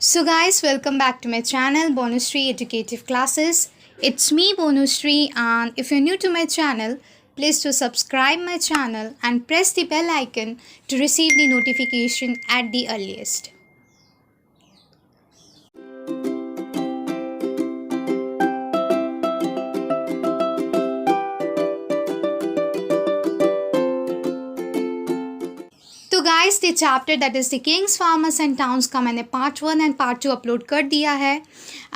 So guys, welcome back to my channel Bonusree Educative Classes. It's me Bonusree, and if you're new to my channel, please do subscribe my channel and press the bell icon to receive the notification at the earliest. तो guys the chapter that is the kings farmers and towns का मैंने part 1 and part 2 upload कर दिया है,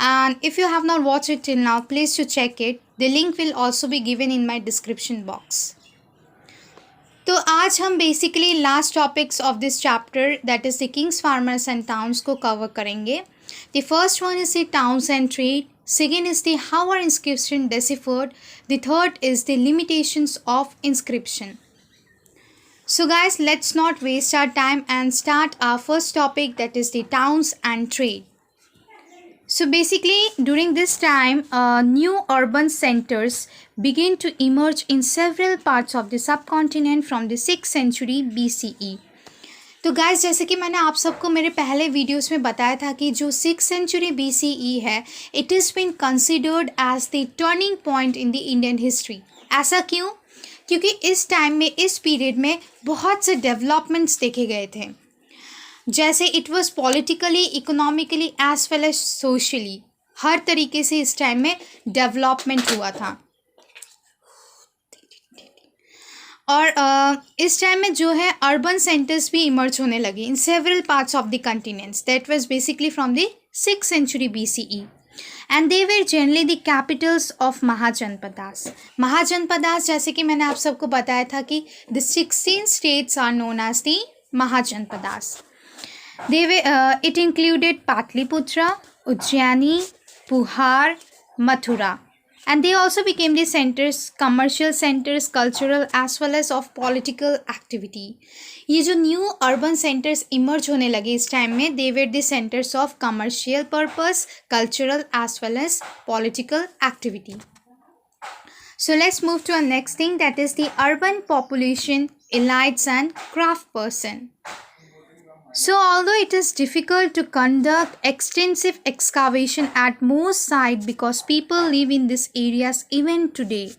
and if you have not watched it till now, please to check it. The link will also be given in my description box. तो आज हम basically last topics of this chapter that is the kings farmers and towns को cover करेंगे. The first one is the towns and trade. Second is the how are inscription deciphered. The third is the limitations of inscription. So guys, let's not waste our time and start our first topic, that is the towns and trade. So basically during this time new urban centers began to emerge in several parts of the subcontinent from the 6th century BCE. तो guys जैसे कि मैंने आप सबको मेरे पहले videos में बताया था कि जो 6th century BCE है, it is been considered as the turning point in the Indian history. ऐसा क्यों? क्योंकि इस टाइम में, इस पीरियड में बहुत से डेवलपमेंट्स देखे गए थे. जैसे it was politically, economically as well as socially, हर तरीके से इस टाइम में डेवलपमेंट हुआ था. और इस टाइम में जो है अर्बन सेंटर्स भी इमर्ज होने लगे in several parts of the continents. That was basically from the 6th century BCE. And they were generally the capitals of Mahajanapadas. Mahajanapadas जैसे कि मैंने आप सबको बताया था कि the 16 states are known as the Mahajanapadas. They way it included Pataliputra, Ujjaini, Puhar, Mathura. And they also became the centers, commercial centers, cultural as well as of political activity. ये जो न्यू अर्बन सेंटर्स इमर्ज होने लगे इस टाइम में, they were the centers of commercial purpose, cultural as well as political activity. So let's move to our next thing, that is the urban population, elites and craft person. So although it is difficult to conduct extensive excavation at most sites because people live in these areas even today,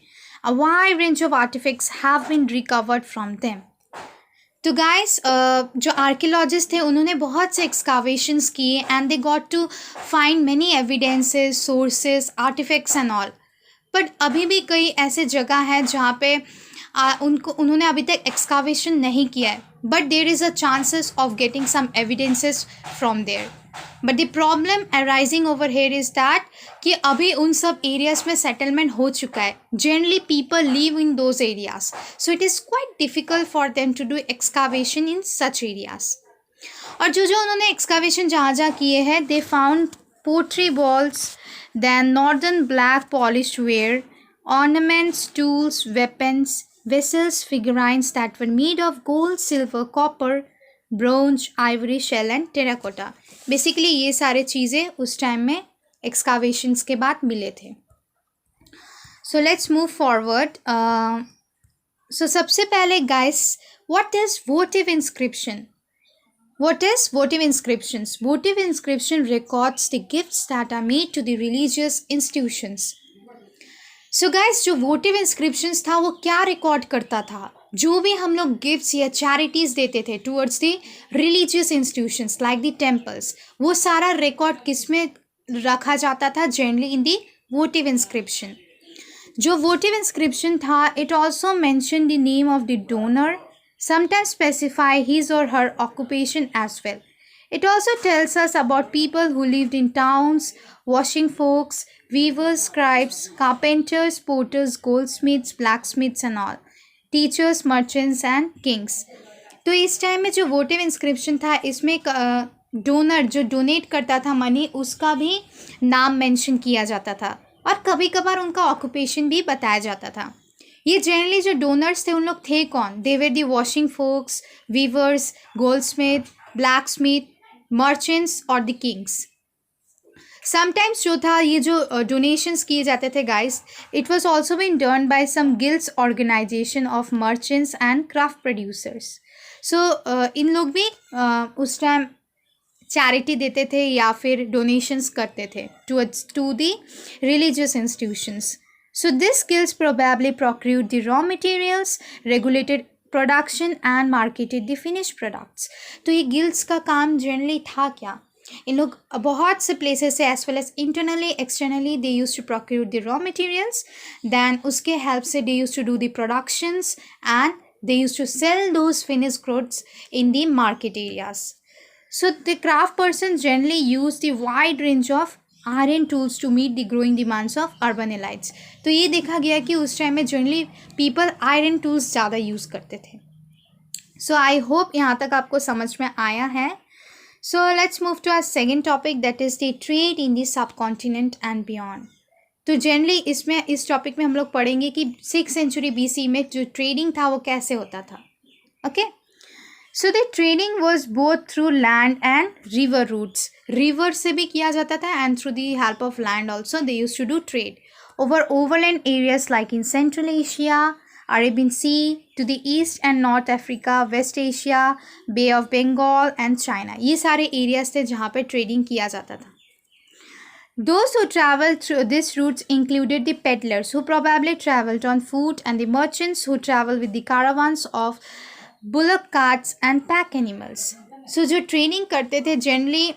a wide range of artifacts have been recovered from them. तो guys जो archaeologist थे उन्होंने बहुत से excavations किए and they got to find many evidences, sources, artifacts and all. But अभी भी कई ऐसे जगह है जहाँ पे उन्होंने अभी तक एक्सकावेशन नहीं किया है, but there is a chances of getting some evidences from there. But the problem arising over here is that कि अभी उन सब एरियाज़ में सेटलमेंट हो चुका है. Generally people live in those areas, so it is quite difficult for them to do excavation in such areas. और जो उन्होंने एक्सकावेशन जहाँ किए हैं, they found pottery bowls, then northern black polished ware, ornaments, tools, weapons, vessels, figurines that were made of gold, silver, copper, bronze, ivory, shell and terracotta. Basically ये सारे चीज़ें उस टाइम में एक्सकावेशंस के बाद मिले थे. So let's move forward. So सबसे पहले guys, what is votive inscription? What is votive inscriptions? Votive inscription records the gifts that are made to the religious institutions. So guys जो वोटिव इंस्क्रिप्शंस था वो क्या रिकॉर्ड करता था? जो भी हम लोग गिफ्ट्स या चैरिटीज़ देते थे towards the religious institutions like the temples, वो सारा रिकॉर्ड किस में रखा जाता था? Generally in the वोटिव inscription. जो वोटिव इंस्क्रिप्शन था, it also mention the name of the donor, sometimes specify his or her occupation as well. It also tells us about people who lived in towns, washing folks, weavers, scribes, carpenters, porters, goldsmiths, blacksmiths and all, teachers, merchants and kings. तो इस time में जो वोटिव inscription था, इसमें donor जो donate करता था money, उसका भी नाम मेंशन किया जाता था और कभी कभार उनका ऑक्यूपेशन भी बताया जाता था. ये जनरली जो डोनर्स थे उन लोग थे कौन? They were the washing folks, weavers, goldsmith, blacksmith, merchants और द किंग्स. समटाइम्स जो था ये जो डोनेशंस किए जाते थे guys, it was also been done by some guilds organization of merchants and craft producers. So इन लोग भी उस टाइम चैरिटी देते थे या फिर डोनेशंस करते थे to the religious institutions. So these guilds probably procured the raw materials, regulated production and marketed the finished products. तो ये guilds का काम जनरली था क्या? इन लोग बहुत से प्लेसेस से as well as internally externally they use to procure the raw materials, than उसके हेल्प से they use to do the productions and they use to sell those finished goods in the market areas. So the craft persons generally use the wide range of iron tools to meet the growing demands of urban elites. तो ये देखा गया कि उस time में generally people iron tools ज़्यादा use करते थे. सो आई होप यहाँ तक आपको समझ में आया है. So let's move to our second topic, that is the trade in the subcontinent and beyond. तो जनरली इस टॉपिक में हम लोग पढ़ेंगे कि 6th सेंचुरी BC में जो ट्रेडिंग था वो कैसे होता था. Okay, so the trading was both through land and river routes. River से भी किया जाता था and through the help of land also they use to do trade over overland areas like in central Asia, Arabian Sea, to the East and North Africa, West Asia, Bay of Bengal and China. ये सारे areas थे जहाँ पे trading किया जाता था. Those who traveled through these routes included the peddlers who probably traveled on foot and the merchants who traveled with the caravans of bullock carts and pack animals. So जो training करते थे generally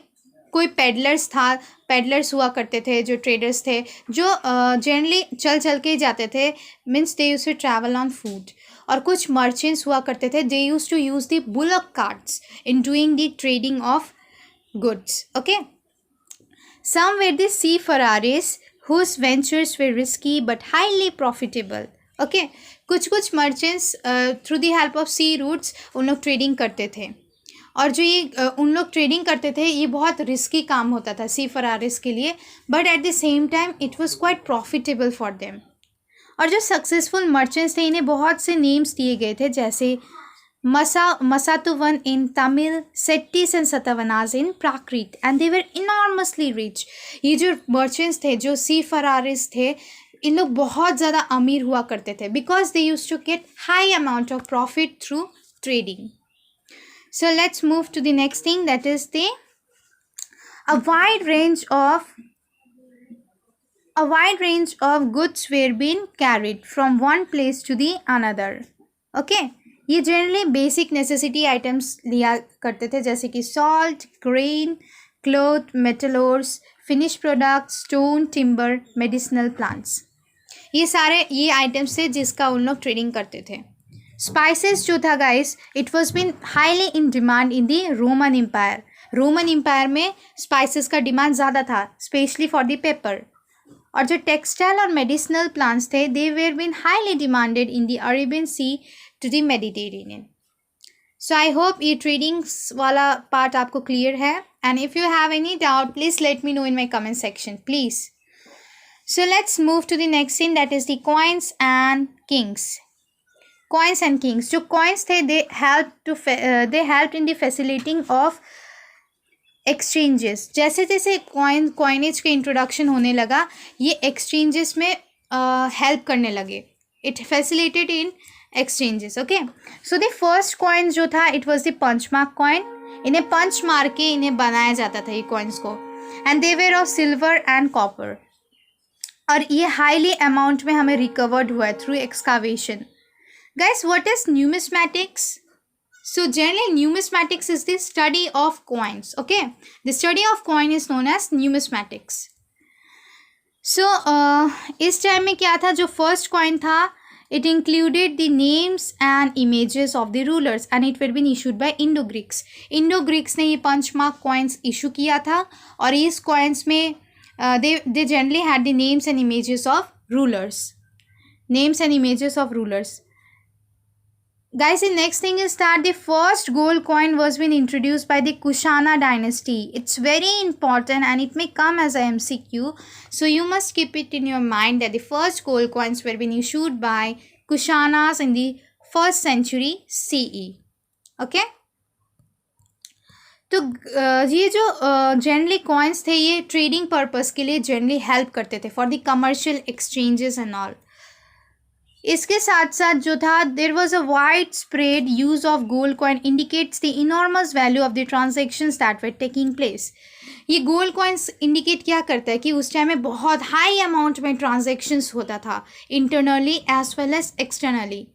कोई peddlers हुआ करते थे, जो traders थे जो जनरली चल के जाते थे, means they use to travel on foot. और कुछ मर्चेंट्स हुआ करते थे, they use to use the bullock carts in doing the trading of goods. Okay, some were the seafarers whose ventures were risky but highly profitable. Okay, कुछ merchants through the help of sea routes उन लोग trading करते थे, और जो ये उन लोग ट्रेडिंग करते थे ये बहुत रिस्की काम होता था सी फरारिस के लिए, but at the same time it was quite profitable for them. और जो सक्सेसफुल मर्चेंट्स थे इन्हें बहुत से नेम्स दिए गए थे, जैसे Masattuvan in Tamil, settis and satavanas in Prakrit, and they were enormously rich. ये जो मर्चेंट्स थे, जो सी फरारिस थे, इन लोग बहुत ज़्यादा अमीर हुआ करते थे because they use to get high amount of profit through trading. So let's move to the next thing, that is a wide range of goods were being carried from one place to the another. Okay, ये generally basic necessity items लिया करते थे, जैसे कि salt, grain, cloth, metal ores, finished products, stone, timber, medicinal plants. ये सारे ये items थे जिसका उन लोग ट्रेडिंग करते थे. स्पाइसेस जो था guys, it was been highly in demand in the Roman empire. Roman empire में स्पाइसेस का डिमांड ज़्यादा था, स्पेशली फॉर द पेपर. और जो टेक्सटाइल और मेडिसिनल प्लांट्स थे, they were been highly demanded in the Arabian Sea to the Mediterranean. So I hope ये tradings वाला पार्ट आपको क्लियर है, and if you have any doubt please let me know in my comment section please. So let's move to the next thing, that is the coins and kings. Coins and kings, जो coins थे they help in the facilitating of exchanges. जैसे जैसे coinage के introduction होने लगा, ये exchanges में help करने लगे. It facilitated in exchanges. Okay, so the first coin जो था it was the punch mark coin. इन्हें पंच मार के इन्हें बनाया जाता था ये कॉइन्स को, and they where of silver and copper. और ये हाईली अमाउंट में हमें रिकवर्ड हुआ है through excavation. Guys, what is numismatics? So generally numismatics is the study of coins. Okay, the study of coin is known as numismatics. So इस time में क्या था, जो फर्स्ट कॉइन था it included the names and images of the rulers and it were been issued by Indo-Greeks. Indo-Greeks ने ये punch mark coins issue किया था, और इस coins में they generally had the names and images of rulers. Names and images of rulers. Guys, the next thing is that the first gold coin was been introduced by the Kushana dynasty. It's very important and it may come as a MCQ. So you must keep it in your mind that the first gold coins were been issued by Kushanas in the 1st century CE. Okay? तो ये जो generally coins थे ये trading purpose के लिए generally help करते थे for the commercial exchanges and all. इसके साथ साथ जो था, there was a wide spread use of gold coin indicates the enormous value of the transactions that were taking place. ये गोल्ड कॉइन्स इंडिकेट क्या करता है कि उस टाइम में बहुत हाई अमाउंट में ट्रांजेक्शन्स होता था, internally as well as externally.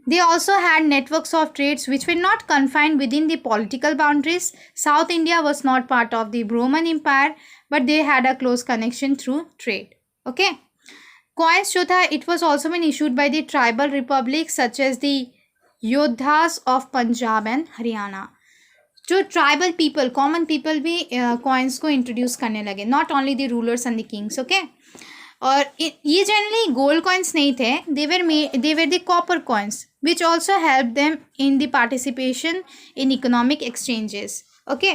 They also had networks of trades which were not confined within the political boundaries. South India was not part of the Roman Empire, but they had a close connection through trade. Okay. Coins जो था, it was also been issued by the tribal republics such as the Yodhas of Punjab and Haryana. जो tribal people, common people भी coins को introduce करने लगे, not only the rulers and the kings. Okay. और ये generally gold coins नहीं थे, they were the copper coins which also help them in the participation in economic exchanges. Okay.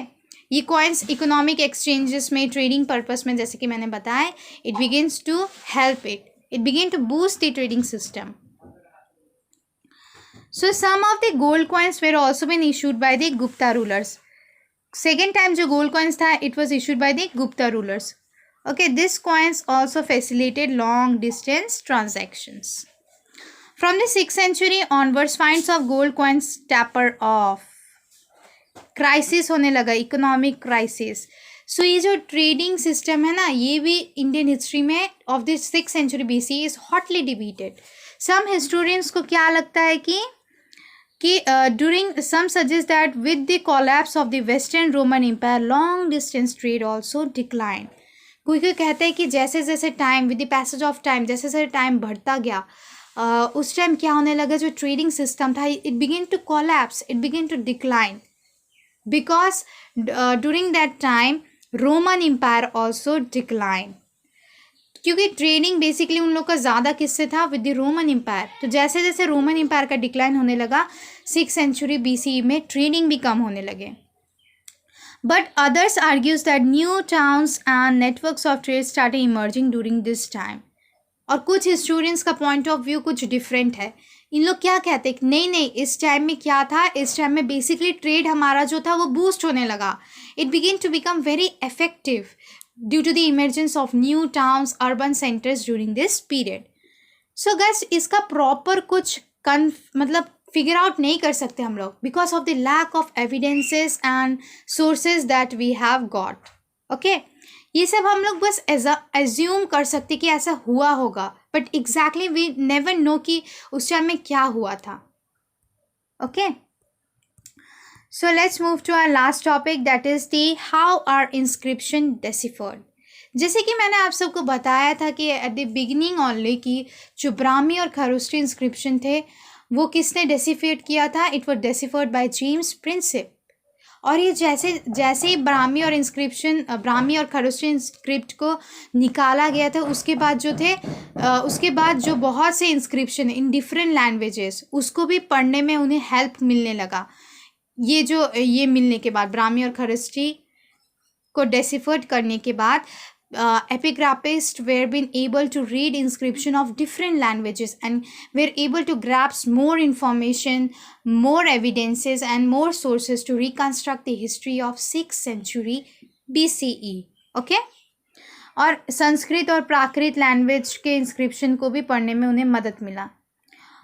ये coins economic exchanges में, trading purpose में, जैसे कि मैंने बताया, it begins to help it begin to boost the trading system. So some of the gold coins were also been issued by the Gupta rulers. Second time जो gold coins था, it was issued by the Gupta rulers. Okay, these coins also facilitated long distance transactions. From the 6th century onwards, finds of gold coins taper off. Crisis होने लगा, economic crisis. So ये जो trading system है ना, ये भी Indian history में of the 6th century BC is hotly debated. Some historians को क्या लगता है कि during some suggest that with the collapse of the Western Roman Empire, long distance trade also declined. कोई कहते हैं कि जैसे जैसे time, with the passage of time, जैसे जैसे टाइम बढ़ता गया, उस टाइम क्या होने लगा, जो ट्रेडिंग सिस्टम था, it begin to collapse, it begin to decline, because during that time Roman empire also decline, क्योंकि ट्रेडिंग बेसिकली उन लोग का ज़्यादा किससे था, विद द रोमन एम्पायर। तो जैसे जैसे रोमन एम्पायर का डिक्लाइन होने लगा, 6th century BC में ट्रेडिंग भी कम होने लगे। But others argues that new towns and networks of trade started emerging during this time. और कुछ हिस्टोरियंस का पॉइंट ऑफ व्यू कुछ डिफरेंट है। इन लोग क्या कहते हैं, नहीं, इस टाइम में क्या था, इस टाइम में बेसिकली ट्रेड हमारा जो था वो बूस्ट होने लगा, it begin to become very effective due to the emergence of new towns, urban centers during this period. So guys, इसका proper कुछ मतलब figure out नहीं कर सकते हम लोग, because of the lack of evidences and sources that we have got. Okay, ये सब हम लोग बस assume कर सकते कि ऐसा हुआ होगा, but exactly we never know कि उस टाइम में क्या हुआ था. Okay. So let's move to our last topic, that is the how are inscription deciphered. जैसे कि मैंने आप सबको बताया था कि एट द बिगिनिंग ओनली कि जो ब्राह्मी और खरोष्टी इंस्क्रिप्शन थे वो किसने डेसिफेट किया था, it was deciphered by James Prinsep. और ये जैसे जैसे ही ब्राह्मी और खरोष्टी इंस्क्रिप्ट को निकाला गया था, उसके बाद जो बहुत से इंस्क्रिप्शन इन डिफरेंट लैंग्वेजेस, उसको भी पढ़ने में उन्हें हेल्प मिलने लगा। ये मिलने के बाद, ब्राह्मी और खरोष्टी को डेसिफर्ड करने के बाद, epigraphists were been able to read inscription of different languages and were able to grasp more information, more evidences and more sources to reconstruct the history of 6th century BCE. Okay? और संस्कृत और प्राकृत language के inscription को भी पढ़ने में उन्हें मदद मिला।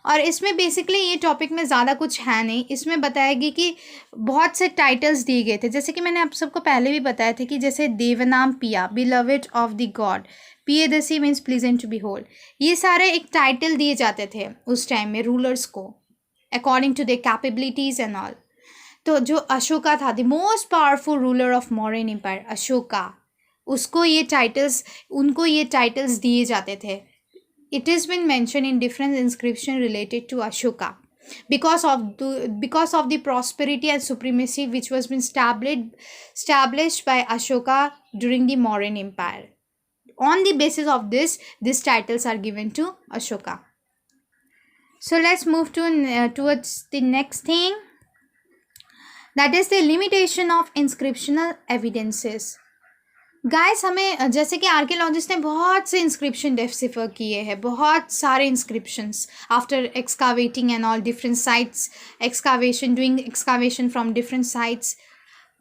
और इसमें बेसिकली ये टॉपिक में ज़्यादा कुछ है नहीं, इसमें बताएगी कि बहुत से टाइटल्स दिए गए थे, जैसे कि मैंने आप सबको पहले भी बताया था कि जैसे Devanampiya, beloved of the god, Piyadasi means pleasant to behold, ये सारे एक टाइटल दिए जाते थे उस टाइम में रूलर्स को according to the capabilities and all. तो जो अशोका था, the most powerful ruler of Mauryan empire, Ashoka, उनको ये टाइटल्स दिए जाते थे। It has been mentioned in different inscriptions related to Ashoka because of the prosperity and supremacy which was been established by Ashoka during the Mauryan Empire. On the basis of this, these titles are given to Ashoka. So let's move towards the next thing, that is the limitation of inscriptional evidences. Guys, हमें जैसे कि archaeologist ने बहुत से inscription decipher किए हैं, बहुत सारे inscriptions after excavating and all different sites, doing excavation from different sites.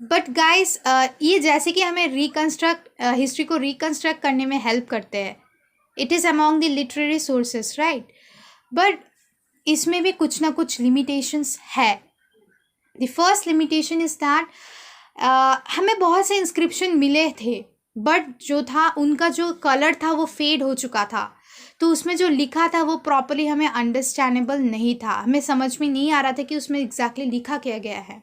But guys, ये जैसे कि हमें हिस्ट्री को रिकन्स्ट्रक्ट करने में हेल्प करते हैं। It is among the literary sources, right? But इसमें भी कुछ ना कुछ लिमिटेशंस है. The first limitation is that हमें बहुत से इंस्क्रिप्शन मिले थे, बट जो था उनका जो कलर था वो फेड हो चुका था. तो उसमें जो लिखा था वो प्रॉपरली हमें अंडरस्टैंडेबल नहीं था. हमें समझ में नहीं आ रहा था कि उसमें एग्जैक्टली लिखा क्या गया है.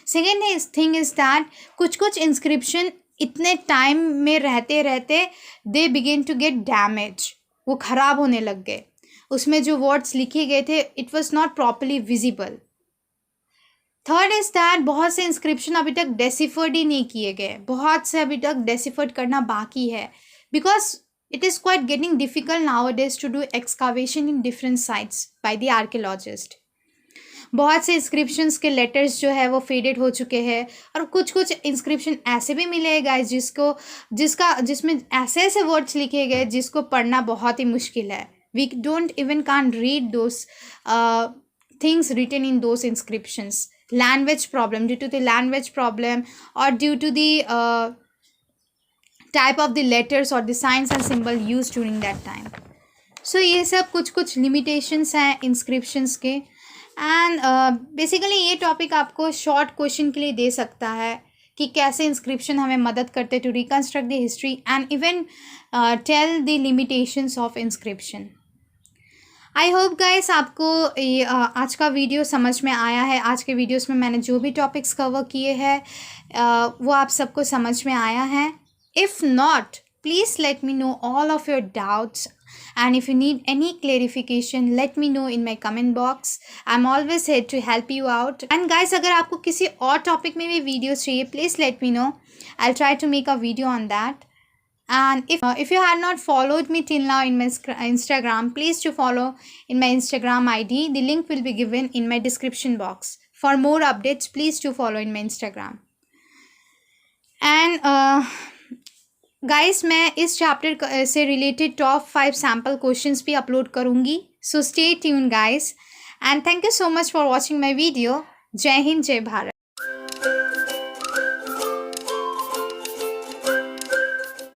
सेकेंड थिंग इज़ दैट कुछ कुछ इंस्क्रिप्शन इतने टाइम में रहते रहते they begin to get damage, वो ख़राब होने लग गए. उसमें जो वर्ड्स लिखे गए थे it was not properly visible. Third is that बहुत से इंस्क्रिप्शन अभी तक डेसिफर्ड ही नहीं किए गए. बहुत से अभी तक डेसिफर्ड करना बाकी है, because it is quite getting difficult nowadays to do excavation in different sites by the archaeologist. बहुत से इंस्क्रिप्शंस के लेटर्स जो है वो फेडेड हो चुके हैं, और कुछ कुछ इंस्क्रिप्शन ऐसे भी मिले हैं गाइस जिसमें ऐसे ऐसे वर्ड्स लिखे गए जिसको पढ़ना बहुत ही मुश्किल है. We don't even can read those things written in those inscriptions. Language problem, due to the language problem और due to the type of the letters or the signs and symbol used during that time. So ये सब कुछ कुछ limitations हैं inscriptions के. and basically ये topic आपको short question के लिए दे सकता है कि कैसे inscription हमें मदद करते to reconstruct the history and even tell the limitations of inscription. I hope guys आपको ये आज का वीडियो समझ में आया है. आज के वीडियोस में मैंने जो भी टॉपिक्स कवर किए हैं वो आप सबको समझ में आया है. If not, please let me know all of your doubts, and if you need any clarification, let me know in my comment box. I'm always here to help you out. And guys, अगर आपको किसी और topic में भी videos चाहिए, please let me know. I'll try to make a video on that. And if you had not followed me till now in my Instagram, please to follow in my Instagram ID. The link will be given in my description box. For more updates, please to follow in my Instagram. And guys मैं इस chapter से related top 5 sample questions भी upload करूँगी. So stay tune guys, and thank you so much for watching my video. जय हिंद, जय भारत.